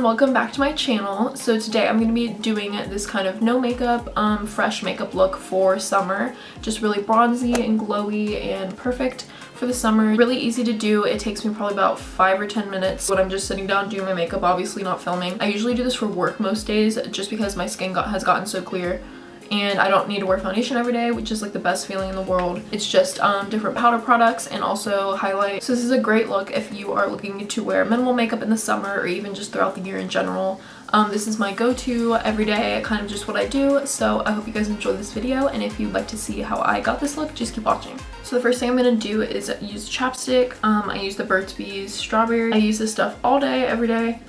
welcome back to my channel. So today I'm going to be doing this kind of no makeup, fresh makeup look for summer. Just really bronzy and glowy and perfect for the summer. Really easy to do. It takes me probably about 5 or 10 minutes when I'm just sitting down doing my makeup, obviously not filming. I usually do this for work most days just because my skin has gotten so clear. And I don't need to wear foundation every day, which is like the best feeling in the world. It's just different powder products and also highlight. So this is a great look if you are looking to wear minimal makeup in the summer or even just throughout the year in general. This is my go-to every day, kind of just what I do. So I hope you guys enjoyed this video, and if you'd like to see how I got this look, just keep watching. So the first thing I'm gonna do is use chapstick. I use the Burt's Bees Strawberry. I use this stuff all day, every day.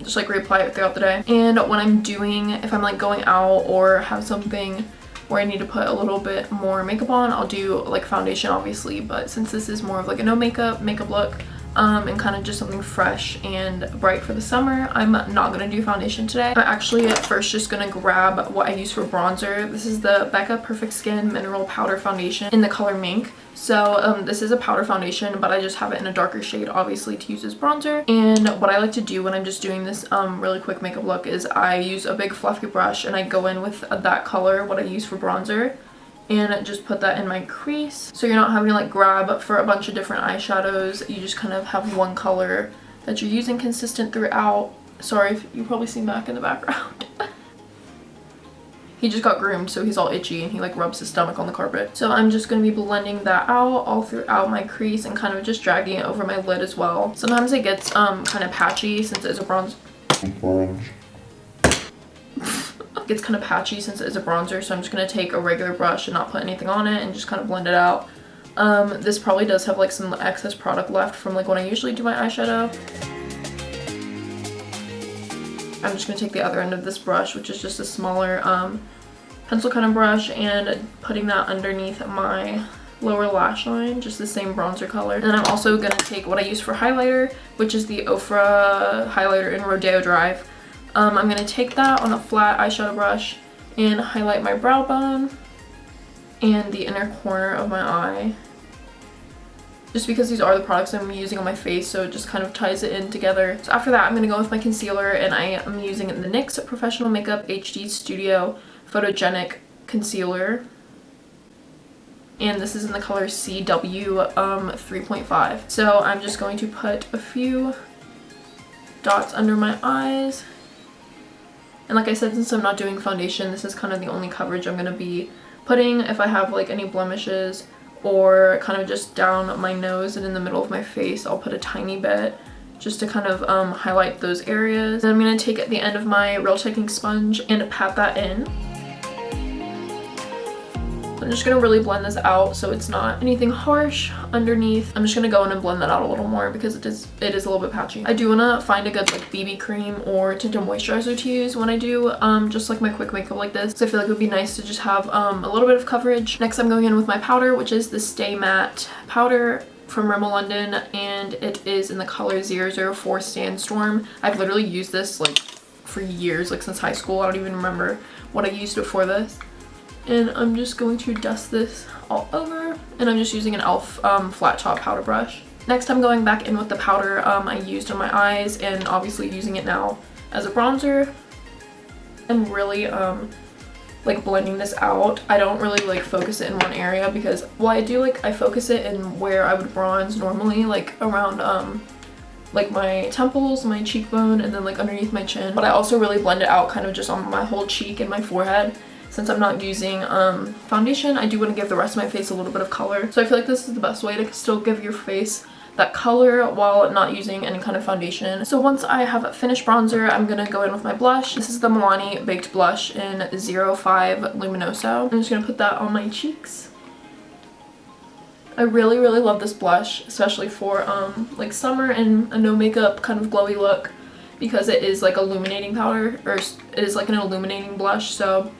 Just like reapply it throughout the day. And when I'm doing, if I'm like going out or have something where I need to put a little bit more makeup on, I'll do like foundation obviously, but since this is more of like a no makeup look, and kind of just something fresh and bright for the summer, I'm not gonna do foundation today. I'm actually at first just gonna grab what I use for bronzer. This is the Becca Perfect Skin Mineral Powder Foundation in the color Mink. So this is a powder foundation, but I just have it in a darker shade obviously to use as bronzer. And what I like to do when I'm just doing this really quick makeup look is I use a big fluffy brush and I go in with that color, what I use for bronzer, and just put that in my crease. So you're not having to like grab for a bunch of different eyeshadows. You just kind of have one color that you're using consistent throughout. Sorry if you probably see Mac in the background. He just got groomed, so he's all itchy and he like rubs his stomach on the carpet. So I'm just going to be blending that out all throughout my crease and kind of just dragging it over my lid as well. Sometimes it gets kind of patchy since it's a bronze. It gets kind of patchy since it is a bronzer, so I'm just going to take a regular brush and not put anything on it and just kind of blend it out. This probably does have like some excess product left from like when I usually do my eyeshadow. I'm just going to take the other end of this brush, which is just a smaller pencil kind of brush, and putting that underneath my lower lash line, just the same bronzer color. And then I'm also going to take what I use for highlighter, which is the Ofra highlighter in Rodeo Drive. I'm going to take that on a flat eyeshadow brush and highlight my brow bone and the inner corner of my eye. Just because these are the products I'm using on my face, so it just kind of ties it in together. So after that, I'm going to go with my concealer, and I am using the NYX Professional Makeup HD Studio Photogenic Concealer. And this is in the color CW 3.5. So I'm just going to put a few dots under my eyes. And like I said, since I'm not doing foundation, this is kind of the only coverage I'm going to be putting. If I have like any blemishes or kind of just down my nose and in the middle of my face, I'll put a tiny bit just to kind of highlight those areas. Then I'm going to take the end of my Real Technique sponge and pat that in. I'm just going to really blend this out so it's not anything harsh underneath. I'm just going to go in and blend that out a little more because it is a little bit patchy. I do want to find a good like BB cream or tinted moisturizer to use when I do just like my quick makeup like this. So I feel like it would be nice to just have a little bit of coverage. Next I'm going in with my powder, which is the Stay Matte powder from Rimmel London, and it is in the color 004 Sandstorm. I've literally used this like for years, like since high school. I don't even remember what I used before this. And I'm just going to dust this all over, and I'm just using an e.l.f. flat top powder brush. Next I'm going back in with the powder I used on my eyes, and obviously using it now as a bronzer. I'm really like blending this out. I don't really like focus it in one area because, well, I do like, I focus it in where I would bronze normally, like around like my temples, my cheekbone, and then like underneath my chin. But I also really blend it out kind of just on my whole cheek and my forehead. Since I'm not using foundation, I do want to give the rest of my face a little bit of color. So I feel like this is the best way to still give your face that color while not using any kind of foundation. So once I have finished bronzer, I'm going to go in with my blush. This is the Milani Baked Blush in 05 Luminoso. I'm just going to put that on my cheeks. I really, really love this blush, especially for like summer and a no makeup kind of glowy look, because it is like illuminating powder, or it is like an illuminating blush. So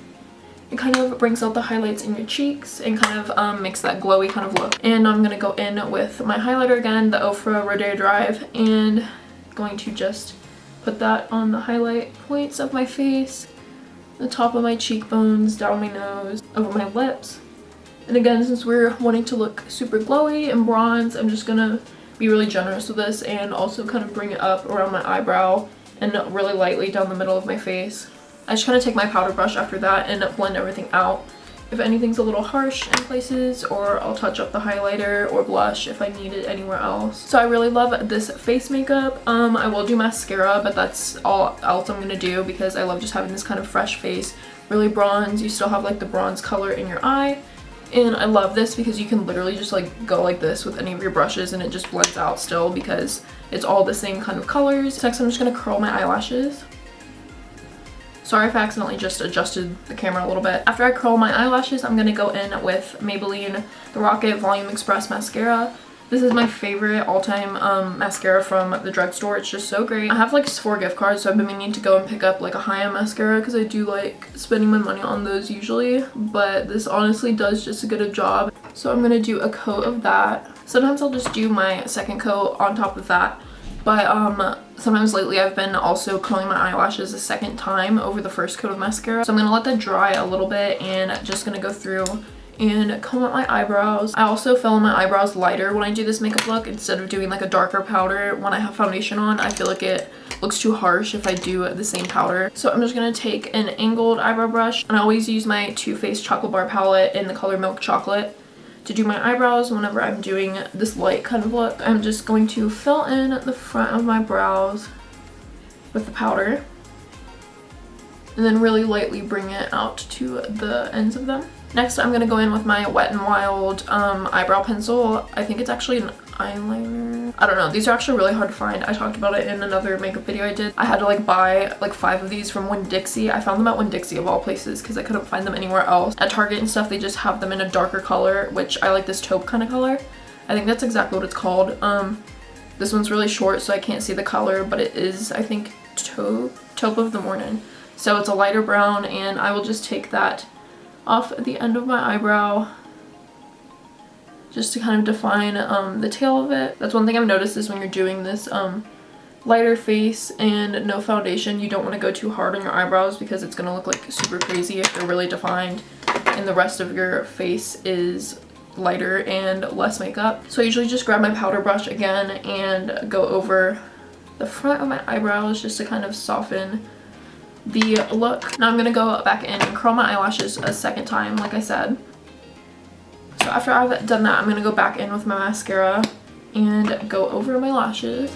it kind of brings out the highlights in your cheeks and kind of makes that glowy kind of look. And I'm going to go in with my highlighter again, the Ofra Rodeo Drive, and going to just put that on the highlight points of my face, the top of my cheekbones, down my nose, over my lips. And again, since we're wanting to look super glowy and bronze, I'm just going to be really generous with this and also kind of bring it up around my eyebrow and really lightly down the middle of my face. I just kind of take my powder brush after that and blend everything out. If anything's a little harsh in places, or I'll touch up the highlighter or blush if I need it anywhere else. So I really love this face makeup. I will do mascara, but that's all else I'm gonna do because I love just having this kind of fresh face, really bronze. You still have like the bronze color in your eye. And I love this because you can literally just like go like this with any of your brushes and it just blends out still because it's all the same kind of colors. Next, I'm just gonna curl my eyelashes. Sorry if I accidentally just adjusted the camera a little bit. After I curl my eyelashes, I'm gonna go in with Maybelline The Rocket Volume Express Mascara. This is my favorite all-time mascara from the drugstore. It's just so great. I have like 4 gift cards, so I've been meaning to go and pick up like a high-end mascara because I do like spending my money on those usually, but this honestly does just as good a job. So I'm gonna do a coat of that. Sometimes I'll just do my second coat on top of that, but sometimes lately I've been also curling my eyelashes a second time over the first coat of mascara. So I'm gonna let that dry a little bit and just gonna go through and comb out my eyebrows. I also fill in my eyebrows lighter when I do this makeup look instead of doing like a darker powder when I have foundation on. I feel like it looks too harsh if I do the same powder. So I'm just gonna take an angled eyebrow brush, and I always use my Too Faced Chocolate Bar palette in the color Milk Chocolate to do my eyebrows whenever I'm doing this light kind of look. I'm just going to fill in the front of my brows with the powder and then really lightly bring it out to the ends of them. Next, I'm gonna go in with my Wet n Wild eyebrow pencil. I think it's actually an eyeliner. I don't know. These are actually really hard to find. I talked about it in another makeup video I did. I had to like buy like 5 of these from Winn-Dixie. I found them at Winn-Dixie of all places because I couldn't find them anywhere else. At Target and stuff, they just have them in a darker color, which I like this taupe kind of color. I think that's exactly what it's called. This one's really short, so I can't see the color, but it is, I think, taupe of the morning. So it's a lighter brown, and I will just take that off at the end of my eyebrow just to kind of define the tail of it. That's one thing I've noticed is when you're doing this lighter face and no foundation, you don't want to go too hard on your eyebrows because it's going to look like super crazy if they're really defined and the rest of your face is lighter and less makeup. So I usually just grab my powder brush again and go over the front of my eyebrows just to kind of soften the look. Now I'm gonna go back in and curl my eyelashes a second time, like I said. So after I've done that, I'm gonna go back in with my mascara and go over my lashes.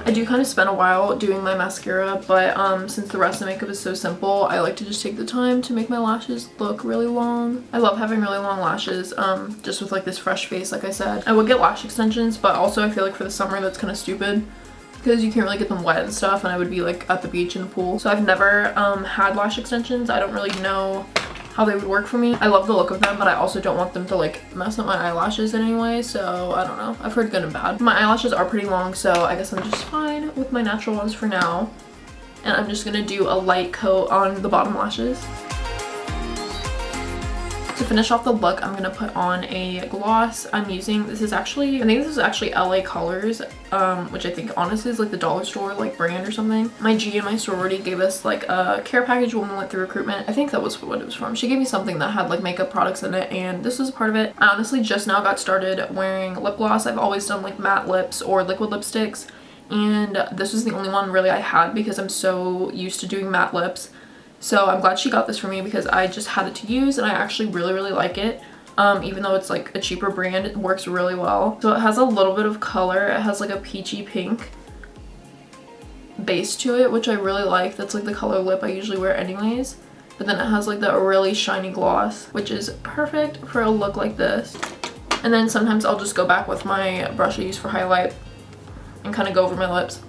I do kind of spend a while doing my mascara, but since the rest of the makeup is so simple, I like to just take the time to make my lashes look really long. I love having really long lashes, just with like this fresh face, like I said. I would get lash extensions, but also I feel like for the summer that's kind of stupid because you can't really get them wet and stuff, and I would be like at the beach in the pool. So I've never had lash extensions. I don't really know how they would work for me. I love the look of them, but I also don't want them to like mess up my eyelashes in any way, so I don't know. I've heard good and bad. My eyelashes are pretty long, so I guess I'm just fine with my natural ones for now. And I'm just gonna do a light coat on the bottom lashes. To finish off the look, I'm gonna put on a gloss. I'm using, this is actually, I think this is actually LA Colors, which I think honestly is like the dollar store like brand or something. My G and my sorority gave us like a care package when we went through recruitment. I think that was what it was from. She gave me something that had like makeup products in it, and this was a part of it. I honestly just now got started wearing lip gloss. I've always done like matte lips or liquid lipsticks, and this was the only one really I had because I'm so used to doing matte lips. So I'm glad she got this for me because I just had it to use and I actually really like it. Even though it's like a cheaper brand, it works really well. So it has a little bit of color. It has like a peachy pink base to it, which I really like. That's like the color lip I usually wear anyways. But then it has like the really shiny gloss, which is perfect for a look like this. And then sometimes I'll just go back with my brush I use for highlight and kind of go over my lips.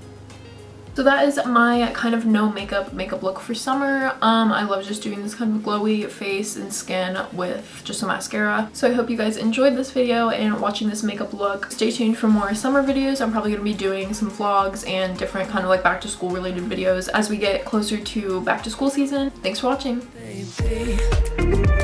So that is my kind of no makeup look for summer. I love just doing this kind of glowy face and skin with just a mascara. So I hope you guys enjoyed this video and watching this makeup look. Stay tuned for more summer videos. I'm probably going to be doing some vlogs and different kind of like back to school related videos as we get closer to back to school season. Thanks for watching. Baby.